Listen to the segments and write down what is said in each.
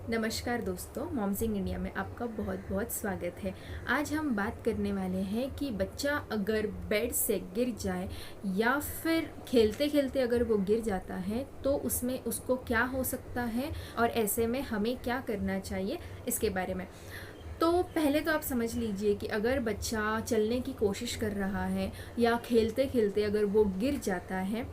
नमस्कार दोस्तों, मॉम्सिंग इंडिया में आपका बहुत बहुत स्वागत है। आज हम बात करने वाले हैं कि बच्चा अगर बेड से गिर जाए या फिर खेलते खेलते अगर वो गिर जाता है तो उसमें उसको क्या हो सकता है और ऐसे में हमें क्या करना चाहिए इसके बारे में। तो पहले तो आप समझ लीजिए कि अगर बच्चा चलने की कोशिश कर रहा है या खेलते खेलते अगर वो गिर जाता है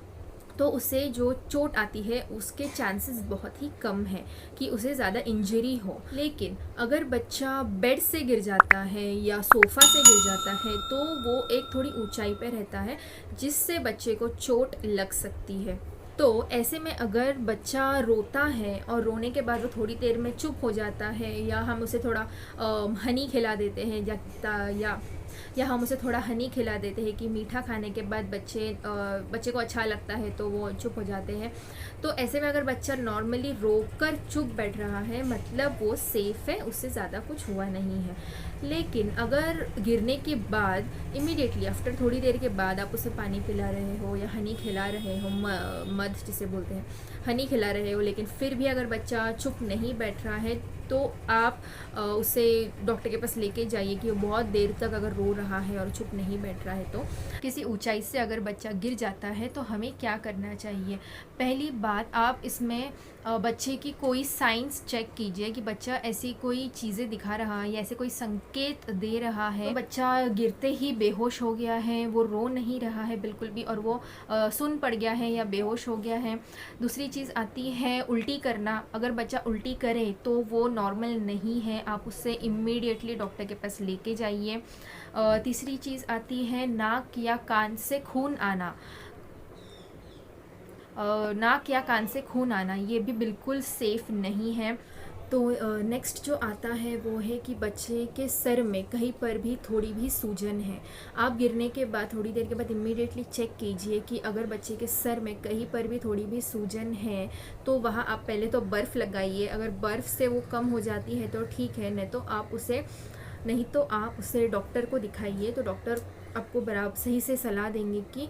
तो उसे जो चोट आती है उसके चांसेस बहुत ही कम है कि उसे ज़्यादा इंजरी हो। लेकिन अगर बच्चा बेड से गिर जाता है या सोफ़ा से गिर जाता है तो वो एक थोड़ी ऊंचाई पर रहता है जिससे बच्चे को चोट लग सकती है। तो ऐसे में अगर बच्चा रोता है और रोने के बाद वो थोड़ी देर में चुप हो जाता है या हम उसे थोड़ा हनी खिला देते हैं या हम उसे थोड़ा हनी खिला देते हैं कि मीठा खाने के बाद बच्चे को अच्छा लगता है तो वो चुप हो जाते हैं। तो ऐसे में अगर बच्चा नॉर्मली रोकर चुप बैठ रहा है मतलब वो सेफ़ है, उससे ज़्यादा कुछ हुआ नहीं है। लेकिन अगर गिरने के बाद इमीडिएटली आफ्टर थोड़ी देर के बाद आप उसे पानी पिला रहे हो या हनी खिला रहे हो, मध जिसे बोलते हैं, हनी खिला रहे हो, लेकिन फिर भी अगर बच्चा चुप नहीं बैठ रहा है तो आप उसे डॉक्टर के पास लेके जाइए कि वो बहुत देर तक अगर रो रहा है और चुप नहीं बैठ रहा है। तो किसी ऊंचाई से अगर बच्चा गिर जाता है तो हमें क्या करना चाहिए। पहली बात, आप इसमें बच्चे की कोई साइंस चेक कीजिए कि बच्चा ऐसी कोई चीज़ें दिखा रहा है या ऐसे कोई संकेत दे रहा है। तो बच्चा गिरते ही बेहोश हो गया है, वो रो नहीं रहा है बिल्कुल भी और वो सुन पड़ गया है या बेहोश हो गया है। दूसरी चीज़ आती है उल्टी करना। अगर बच्चा उल्टी करे तो वो नॉर्मल नहीं है, आप उससे इमीडिएटली डॉक्टर के पास लेके जाइए। तीसरी चीज़ आती है नाक या कान से खून आना। नाक या कान से खून आना ये भी बिल्कुल सेफ़ नहीं है। तो नेक्स्ट जो आता है वो है कि बच्चे के सर में कहीं पर भी थोड़ी भी सूजन है। आप गिरने के बाद थोड़ी देर के बाद इमीडिएटली चेक कीजिए कि अगर बच्चे के सर में कहीं पर भी थोड़ी भी सूजन है तो वहाँ आप पहले तो बर्फ़ लगाइए। अगर बर्फ़ से वो कम हो जाती है तो ठीक है, नहीं तो आप उसे डॉक्टर को दिखाइए। तो डॉक्टर आपको बराबर सही से सलाह देंगे कि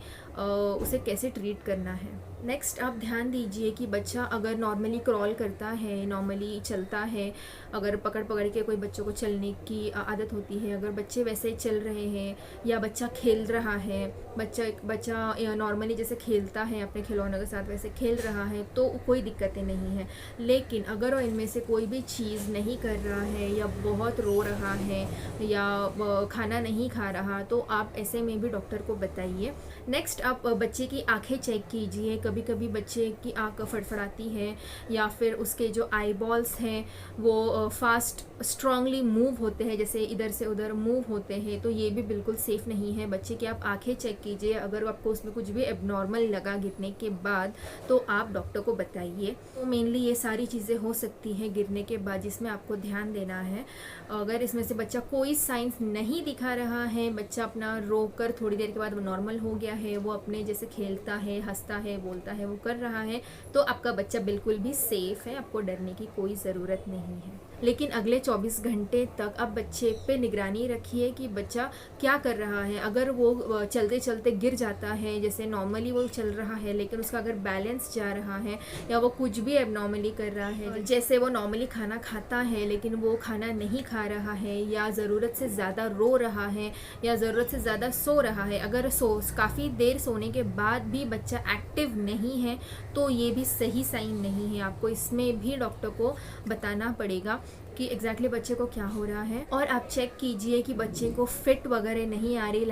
उसे कैसे ट्रीट करना है। नेक्स्ट आप ध्यान दीजिए कि बच्चा अगर नॉर्मली क्रॉल करता है, नॉर्मली चलता है, अगर पकड़ पकड़ के कोई बच्चों को चलने की आदत होती है, अगर बच्चे वैसे चल रहे हैं या बच्चा खेल रहा है, बच्चा नॉर्मली जैसे खेलता है अपने खिलौनों के साथ वैसे खेल रहा है तो कोई दिक्कतें नहीं हैं। लेकिन अगर वो इनमें से कोई भी चीज़ नहीं कर रहा है या बहुत रो रहा है या खाना नहीं खा रहा तो आप ऐसे में भी डॉक्टर को बताइए। नेक्स्ट आप बच्चे की आंखें चेक कीजिए। कभी कभी बच्चे की आंख फड़फड़ाती है या फिर उसके जो आई बॉल्स हैं वो फास्ट स्ट्रांगली मूव होते हैं, जैसे इधर से उधर मूव होते हैं, तो ये भी बिल्कुल सेफ़ नहीं है। बच्चे की आप आंखें चेक कीजिए। अगर आपको उसमें कुछ भी एबनॉर्मल लगा गिरने के बाद तो आप डॉक्टर को बताइए। तो मेनली ये सारी चीज़ें हो सकती हैं गिरने के बाद जिसमें आपको ध्यान देना है। अगर इसमें से बच्चा कोई साइंस नहीं दिखा रहा है, बच्चा अपना रो कर थोड़ी देर के बाद वो नॉर्मल हो गया है, वो अपने जैसे खेलता है, हंसता है, बोलता है, वो कर रहा है, तो आपका बच्चा बिल्कुल भी सेफ़ है, आपको डरने की कोई ज़रूरत नहीं है। लेकिन अगले 24 घंटे तक आप बच्चे पे निगरानी रखिए कि बच्चा क्या कर रहा है। अगर वो चलते चलते गिर जाता है, जैसे नॉर्मली वो चल रहा है लेकिन उसका अगर बैलेंस जा रहा है या वो कुछ भी एबनॉर्मली कर रहा है, जैसे वो नॉर्मली खाना खाता है लेकिन वो खाना नहीं खा रहा है या ज़रूरत से ज़्यादा रो रहा है या ज़रूरत से ज़्यादा सो रहा है, अगर काफ़ी देर सोने के बाद भी बच्चा एक्टिव नहीं है तो ये भी सही साइन नहीं है। आपको इसमें भी डॉक्टर को बताना पड़ेगा कि एग्जैक्टली बच्चे को क्या हो रहा है। और आप चेक कीजिए कि बच्चे को फिट वगैरह नहीं आ रही।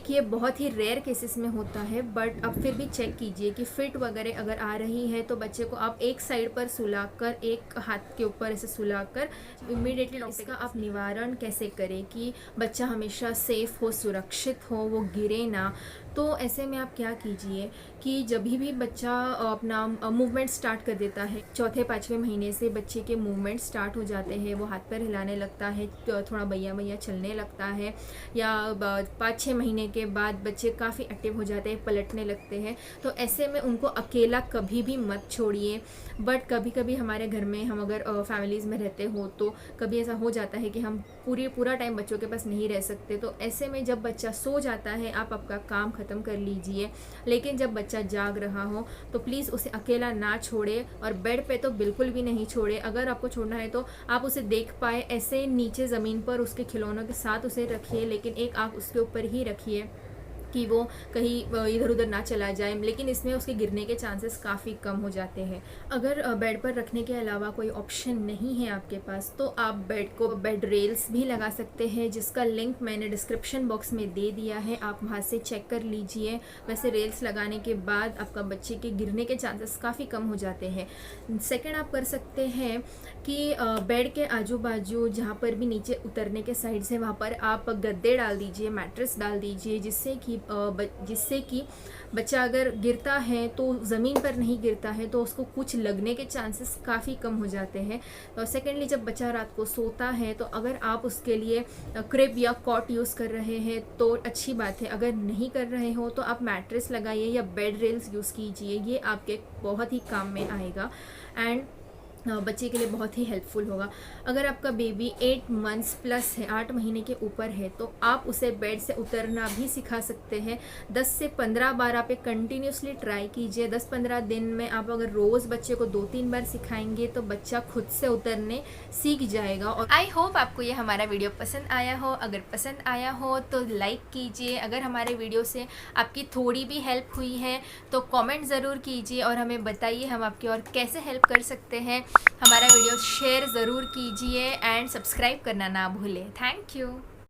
ये बहुत ही रेयर केसेस में होता है, बट आप फिर भी चेक कीजिए कि फिट वगैरह अगर आ रही है तो बच्चे को आप एक साइड पर सुलाकर, एक हाथ के ऊपर ऐसे सुलाकर इमीडिएटली इसका आप निवारण कैसे करें कि बच्चा हमेशा सेफ़ हो, सुरक्षित हो, वो गिरे ना। तो ऐसे में आप क्या कीजिए कि जब भी बच्चा अपना मूवमेंट स्टार्ट कर देता है, चौथे पाँचवें महीने से बच्चे के मूवमेंट स्टार्ट हो जाते हैं, वो हाथ पैर हिलाने लगता है, थोड़ा बैया बैया चलने लगता है, या 5-6 महीने के बाद बच्चे काफ़ी एक्टिव हो जाते हैं, पलटने लगते हैं, तो ऐसे में उनको अकेला कभी भी मत छोड़िए। बट कभी कभी हमारे घर में हम अगर फैमिलीज़ में रहते हो तो कभी ऐसा हो जाता है कि हम पूरा टाइम बच्चों के पास नहीं रह सकते। तो ऐसे में जब बच्चा सो जाता है आप आपका काम ख़त्म ख़त्म कर लीजिए। लेकिन जब बच्चा जाग रहा हो तो प्लीज़ उसे अकेला ना छोड़े, और बेड पे तो बिल्कुल भी नहीं छोड़े। अगर आपको छोड़ना है तो आप उसे देख पाए ऐसे नीचे ज़मीन पर उसके खिलौनों के साथ उसे रखिए, लेकिन एक आँख उसके ऊपर ही रखिए कि वो कहीं इधर उधर ना चला जाए, लेकिन इसमें उसके गिरने के चांसेस काफ़ी कम हो जाते हैं। अगर बेड पर रखने के अलावा कोई ऑप्शन नहीं है आपके पास, तो आप बेड को बेड रेल्स भी लगा सकते हैं, जिसका लिंक मैंने डिस्क्रिप्शन बॉक्स में दे दिया है, आप वहाँ से चेक कर लीजिए। वैसे रेल्स लगाने के बाद आपका बच्चे के गिरने के चांसेस काफ़ी कम हो जाते हैं। सेकंड आप कर सकते हैं कि बेड के आजू बाजू जहाँ पर भी नीचे उतरने के साइड से वहाँ पर आप गद्दे डाल दीजिए, मैट्रेस डाल दीजिए, जिससे कि बच्चा अगर गिरता है तो ज़मीन पर नहीं गिरता है, तो उसको कुछ लगने के चांसेस काफ़ी कम हो जाते हैं। और सेकेंडली, जब बच्चा रात को सोता है तो अगर आप उसके लिए क्रिब या कॉट यूज़ कर रहे हैं तो अच्छी बात है, अगर नहीं कर रहे हो तो आप मैट्रेस लगाइए या बेड रेल्स यूज़ कीजिए, ये आपके बहुत ही काम में आएगा एंड बच्चे के लिए बहुत ही हेल्पफुल होगा। अगर आपका बेबी 8 मंथ्स प्लस है, 8 महीने के ऊपर है, तो आप उसे बेड से उतरना भी सिखा सकते हैं। 10 से 15 बार आप एक कंटिन्यूसली ट्राई कीजिए। 10-15 दिन में आप अगर रोज़ बच्चे को 2-3 बार सिखाएंगे तो बच्चा खुद से उतरने सीख जाएगा। और आई होप आपको ये हमारा वीडियो पसंद आया हो। अगर पसंद आया हो तो लाइक कीजिए। अगर हमारे वीडियो से आपकी थोड़ी भी हेल्प हुई है तो कमेंट ज़रूर कीजिए और हमें बताइए हम आपकी और कैसे हेल्प कर सकते हैं। हमारा वीडियो शेयर ज़रूर कीजिए एंड सब्सक्राइब करना ना भूलें। Thank you.